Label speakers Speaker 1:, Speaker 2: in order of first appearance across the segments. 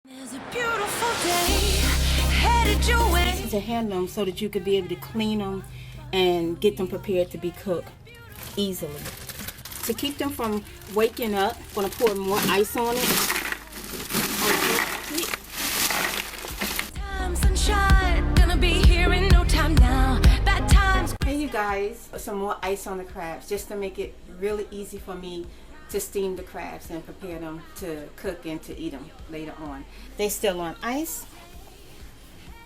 Speaker 1: There's a beautiful day headed your way.
Speaker 2: To handle them so that you could be able to clean them and get them prepared to be cooked easily. To keep them from waking up, I'm going to pour more ice on it.
Speaker 1: Time sunshine, gonna be here in no time now. Bad times.
Speaker 2: Hey you guys, some more ice on the crabs just to make it really easy for me to steam the crabs and prepare them to cook and to eat them later on. They still on ice.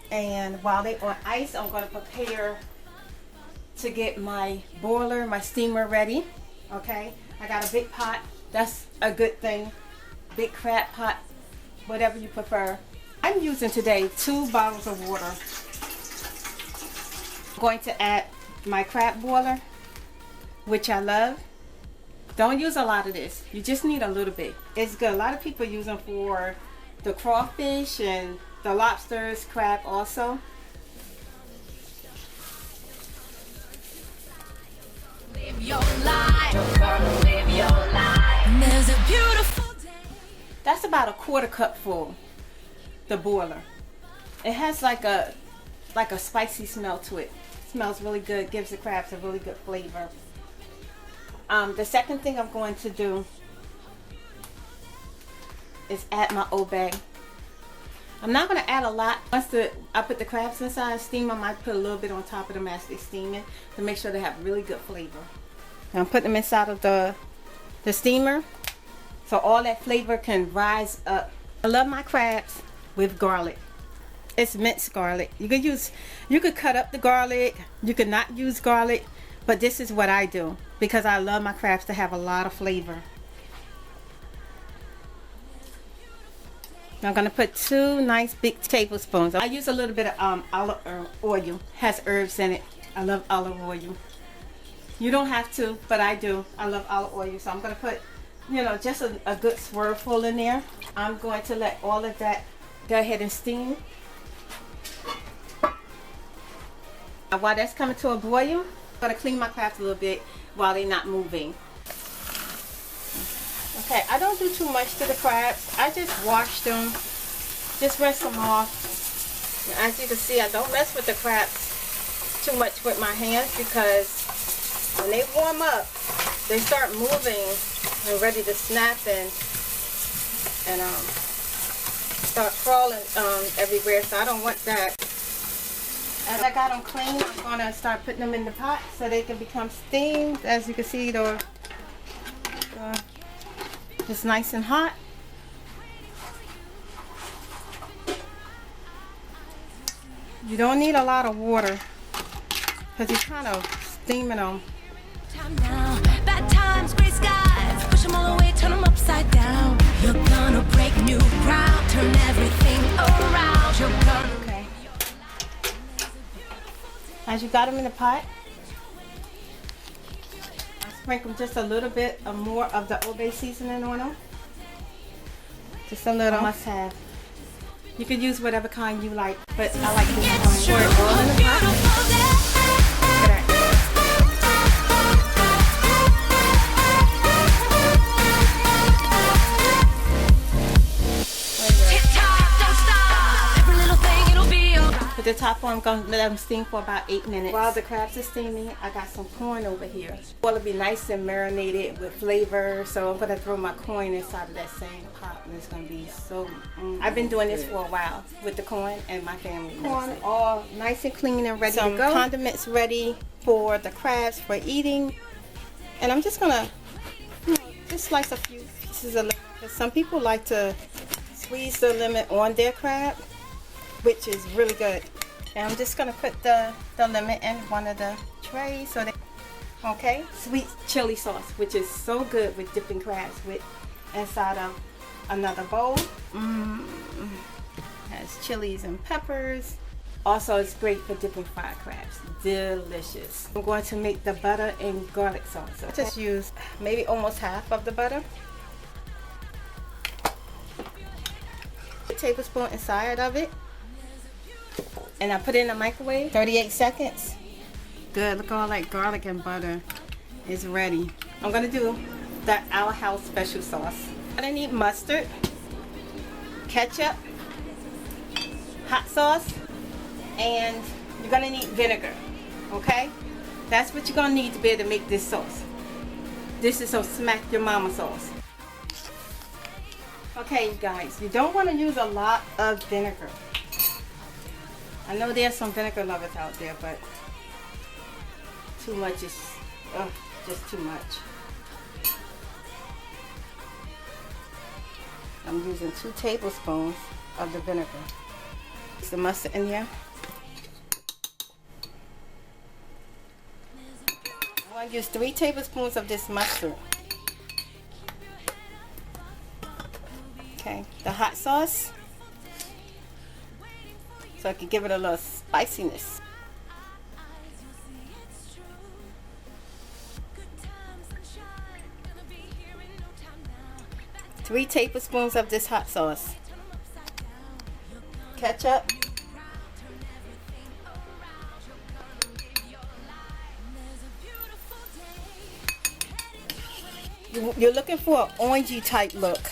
Speaker 2: And while they're on ice, I'm going to prepare to get my boiler, my steamer ready. Okay, I got a big pot. That's a good thing. Big crab pot, whatever you prefer. I'm using today 2 bottles of water. I'm going to add my crab boiler, which I love. Don't use a lot of this. You just need a little bit. It's good. A lot of people use them for the crawfish and the lobsters, crab also.
Speaker 1: Live your life. Live your life. There's a beautiful day.
Speaker 2: That's about a 1/4 cup full. The boiler. It has like a spicy smell to it. Smells really good. Gives the crabs a really good flavor. The second thing I'm going to do is add my old bag. I'm not going to add a lot. Once I put the crabs inside and steam, I might put a little bit on top of them as they're steaming to make sure they have really good flavor. Now I'm putting them inside of the steamer so all that flavor can rise up. I love my crabs with garlic. It's minced garlic. You could cut up the garlic. You could not use garlic, but this is what I do because I love my crabs to have a lot of flavor. I'm going to put 2 nice big tablespoons. I use a little bit of olive oil. Has herbs in it. I love olive oil. You don't have to, but I do. I love olive oil. So I'm going to put, just a good swirlful in there. I'm going to let all of that go ahead and steam. Now, while that's coming to a boil, I'm going to clean my crabs a little bit while they're not moving. Okay, I don't do too much to the crabs. I just wash them, just rinse them off. And as you can see, I don't mess with the crabs too much with my hands because when they warm up, they start moving and ready to snap and start crawling everywhere. So I don't want that. As I got them clean, I'm going to start putting them in the pot so they can become steamed. As you can see, it's nice and hot. You don't need a lot of water because you're kind of steaming them.
Speaker 1: Time now. Bad times, gray skies. Push them all away, turn them upside down. You're gonna break new ground, turn everything around. You're gonna.
Speaker 2: Okay. As you got them in the pot, sprinkle just a little bit of more of the Old Bay seasoning on them. Just a little. Must have. You could use whatever kind you like, but I like this one. Pour it all in the pot. Look at that. Put the top on, I'm going to let them steam for about 8 minutes. While the crabs are steaming, I got some corn over here. Well, it'll be nice and marinated with flavor, so I'm going to throw my corn inside of that same pot, and it's going to be so... I've been doing this for a while with the corn and my family. Corn all nice and clean and ready to go. Some condiments ready for the crabs for eating. And I'm just going to just slice a few pieces of lemon. Because some people like to squeeze the lemon on their crab, which is really good. And I'm just going to put the lemon in one of the trays. Okay, sweet chili sauce, which is so good with dipping crabs with inside of another bowl. Has chilies and peppers. Also, it's great for dipping fried crabs. Delicious. I'm going to make the butter and garlic sauce. So just use maybe almost half of the butter. A tablespoon inside of it. And I put it in the microwave, 38 seconds. Good, look, all that garlic and butter is ready. I'm gonna do the Our House special sauce. I need mustard, ketchup, hot sauce, and you're gonna need vinegar. Okay, that's what you're gonna need to be able to make this sauce. This is some smack your mama sauce. Okay, you guys, you don't want to use a lot of vinegar. I know there's some vinegar lovers out there, but too much is just too much. I'm using 2 tablespoons of the vinegar. Is the mustard in here? I'm going to use 3 tablespoons of this mustard. Okay, the hot sauce, so I can give it a little spiciness. Three tablespoons of this hot sauce. Ketchup. You're looking for an orangey type look.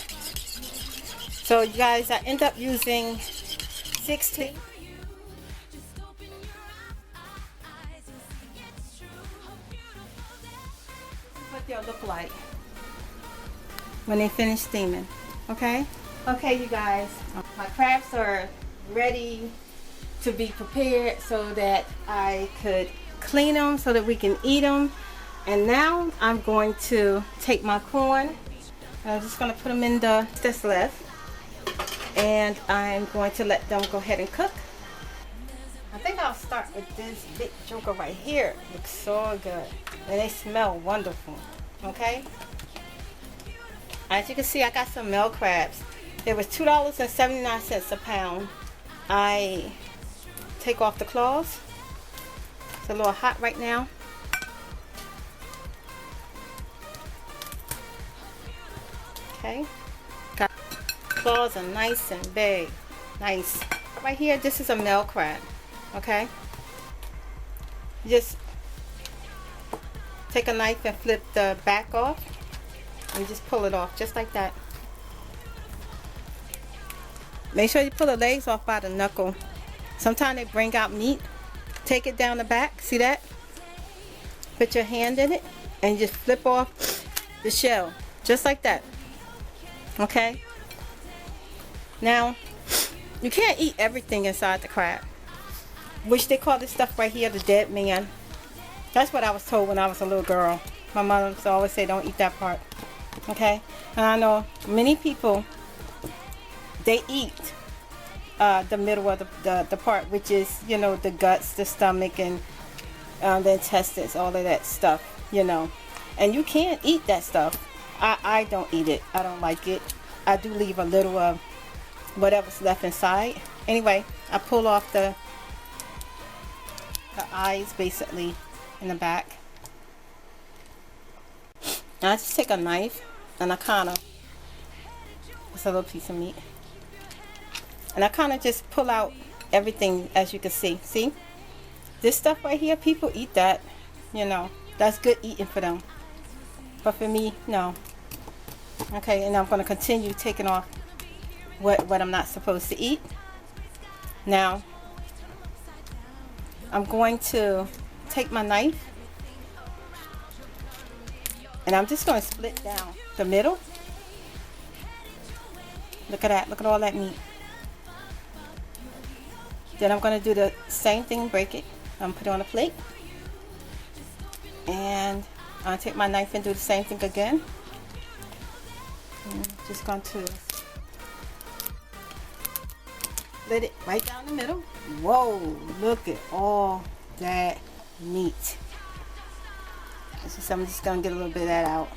Speaker 2: So you guys, I end up using 16. What they'll look like when they finish steaming. Okay? Okay, you guys, my crabs are ready to be prepared so that I could clean them so that we can eat them. And now I'm going to take my corn and I'm just going to put them in that's left. And I'm going to let them go ahead and cook. I think I'll start with this big joker right here. It looks so good. And they smell wonderful. Okay? As you can see, I got some male crabs. It was $2.79 a pound. I take off the claws. It's a little hot right now. Okay. Got claws are nice and big. Nice. Right here, this is a male crab. Okay. Just take a knife and flip the back off. And just pull it off just like that. Make sure you pull the legs off by the knuckle. Sometimes they bring out meat. Take it down the back. See that? Put your hand in it and just flip off the shell. Just like that. Okay? Now, you can't eat everything inside the crab. Which they call this stuff right here the dead man. That's what I was told when I was a little girl. My mother used to always say don't eat that part. Okay? And I know many people, they eat the middle of the part, which is, you know, the guts, the stomach, and the intestines, all of that stuff, you know. And you can't eat that stuff. I don't eat it. I don't like it. I do leave a little of whatever's left inside. Anyway, I pull off the eyes basically in the back. And I just take a knife and I kind of, it's a little piece of meat, and I kind of just pull out everything, as you can see. See? This stuff right here, people eat that, you know. That's good eating for them. But for me, no. Okay, and I'm going to continue taking off what I'm not supposed to eat. Now, I'm going to take my knife and I'm just going to split down the middle. Look at that. Look at all that meat. Then I'm going to do the same thing, break it. I'm going to put it on a plate. And I'll take my knife and do the same thing again. And just going to split it right down the middle. Whoa, look at all that meat. So I'm just going to get a little bit of that out.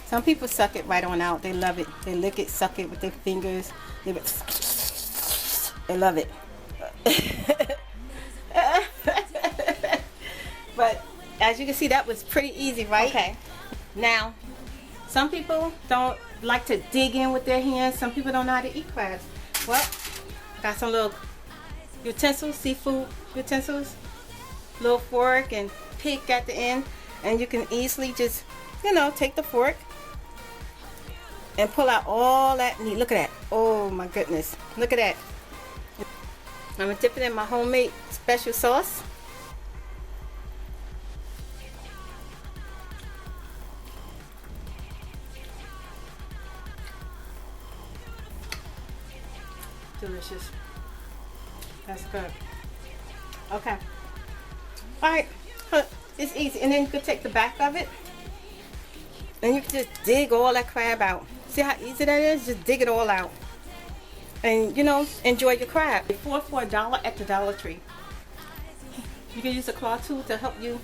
Speaker 2: Some people suck it right on out. They love it. They lick it, suck it with their fingers. They love it. But as you can see, that was pretty easy, right? Okay. Now, some people don't like to dig in with their hands. Some people don't know how to eat crabs. Well, got some little utensils, seafood utensils. Little fork and pick at the end. And you can easily just, you know, take the fork and pull out all that meat. Look at that. Oh my goodness. Look at that. I'm gonna dip it in my homemade special sauce. Delicious. That's good. Okay. Alright. It's easy. And then you can take the back of it. And you can just dig all that crab out. See how easy that is? Just dig it all out. And, you know, enjoy your crab. 4 for $1 at the Dollar Tree. You can use a claw tool to help you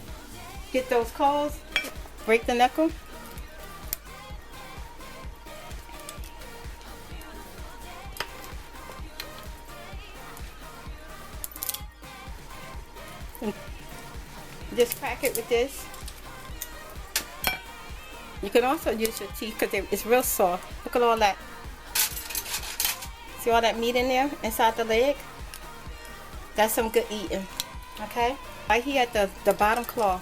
Speaker 2: get those claws. Break the knuckle. And just crack it with this. You can also use your teeth because it's real soft. Look at all that. See all that meat in there inside the leg? That's some good eating. Okay? Right here at the bottom claw.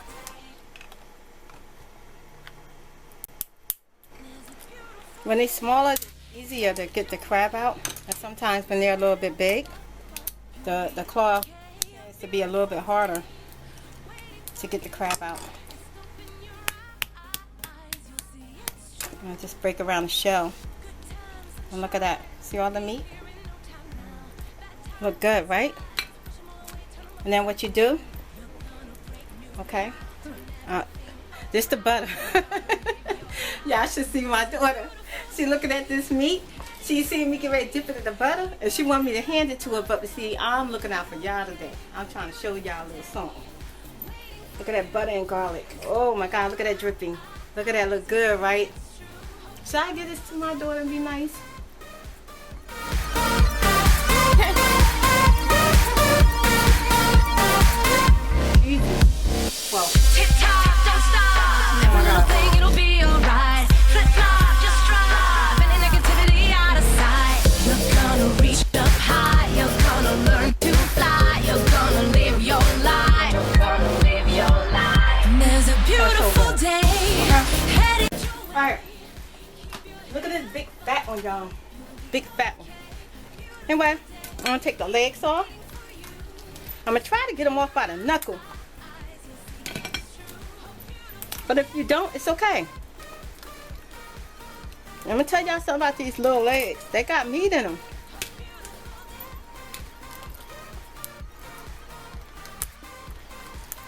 Speaker 2: When they're smaller, it's easier to get the crab out. And sometimes when they're a little bit big, the claw tends to be a little bit harder to get the crab out. And just break around the shell. And look at that. See all the meat? Look good, right? And then what you do? Okay. This the butter. Y'all should see my daughter. She looking at this meat. She seen me get ready to dip it in the butter. And she want me to hand it to her. But see, I'm looking out for y'all today. I'm trying to show y'all a little something. Look at that butter and garlic. Oh my God, look at that dripping. Look at that, look good, right? Should I give this to my daughter and be nice? Easy. Well.
Speaker 1: Tip top, don't stop. Never gonna think it'll be alright. Flip flop, just drive. Any negativity out of sight. You're gonna reach up high. You're gonna learn to fly. You're gonna live your life. You're gonna live your life. And there's a beautiful day. Headed your way.
Speaker 2: Alright. Look at this big fat one, y'all. Big fat one. Anyway, I'm gonna take the legs off. I'm gonna try to get them off by the knuckle. But if you don't, it's okay. I'm gonna tell y'all something about these little legs. They got meat in them.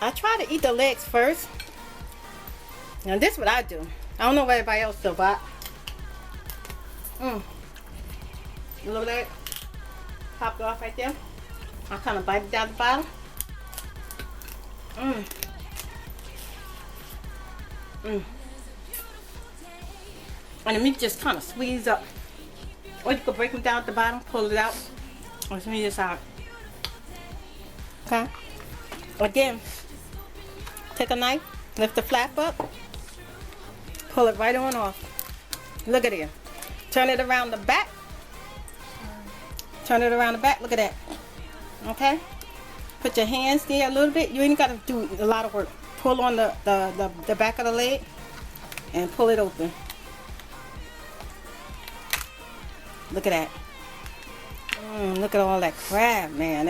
Speaker 2: I try to eat the legs first. Now this is what I do. I don't know what everybody else do, but you look at that? Pop it off right there. I kind of bite it down the bottom. And the meat just kind of squeeze up. Or you could break them down at the bottom, pull it out. Or some this out. Okay. Again, take a knife, lift the flap up, pull it right on off. Look at it. Turn it around the back. Turn it around the back. Look at that. Okay. Put your hands there a little bit. You ain't got to do a lot of work. Pull on the back of the leg and pull it open. Look at that. Look at all that crab, man.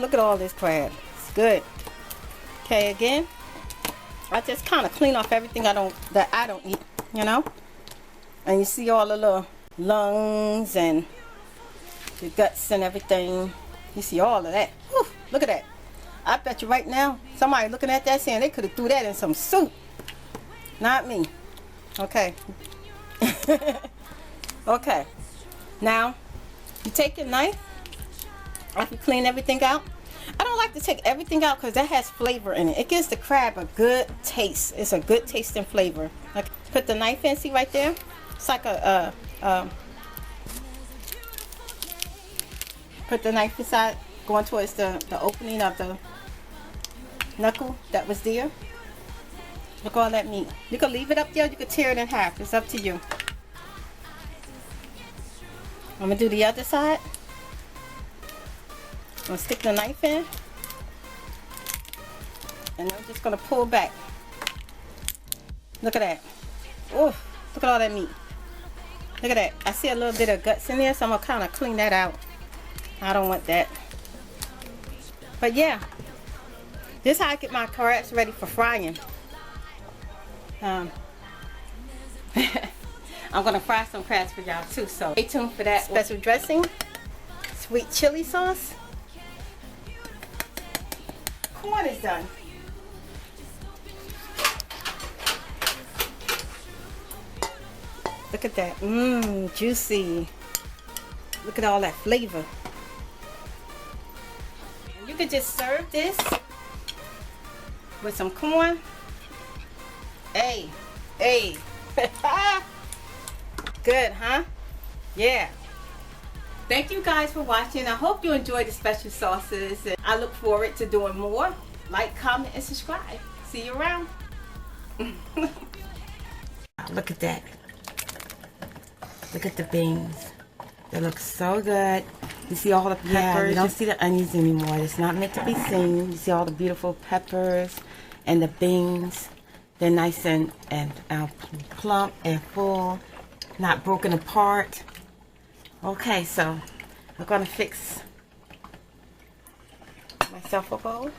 Speaker 2: Look at all this crab. It's good. Okay, again, I just kind of clean off everything that I don't eat, you know. And you see all the little lungs and the guts and everything. You see all of that. Whew, look at that. I bet you right now, somebody looking at that saying they could have threw that in some soup. Not me. Okay. Okay. Now, you take your knife. After you clean everything out. I don't like to take everything out because that has flavor in it. It gives the crab a good taste. It's a good taste and flavor. Like, put the knife in, see right there? It's like put the knife inside, going towards the opening of the knuckle that was there. Look at all that meat. You can leave it up there, you can tear it in half. It's up to you. I'm going to do the other side. I'm going to stick the knife in. And I'm just going to pull back. Look at that. Oof. Look at all that meat. Look at that. I see a little bit of guts in there, so I'm gonna kind of clean that out. I don't want that. But yeah, this is how I get my crabs ready for frying. I'm gonna fry some crabs for y'all too, so stay tuned for that. Special dressing, sweet chili sauce. Corn is done. Look at that. Mmm, juicy. Look at all that flavor. And you could just serve this with some corn. Hey, hey. Good, huh? Yeah. Thank you guys for watching. I hope you enjoyed the special sauces. And I look forward to doing more. Like, comment, and subscribe. See you around. Look at that. Look at the beans. They look so good. You see all the peppers? Yeah, you don't see the onions anymore. It's not meant to be seen. You see all the beautiful peppers and the beans. They're nice and plump and full, not broken apart. Okay, so I'm gonna fix myself a bowl.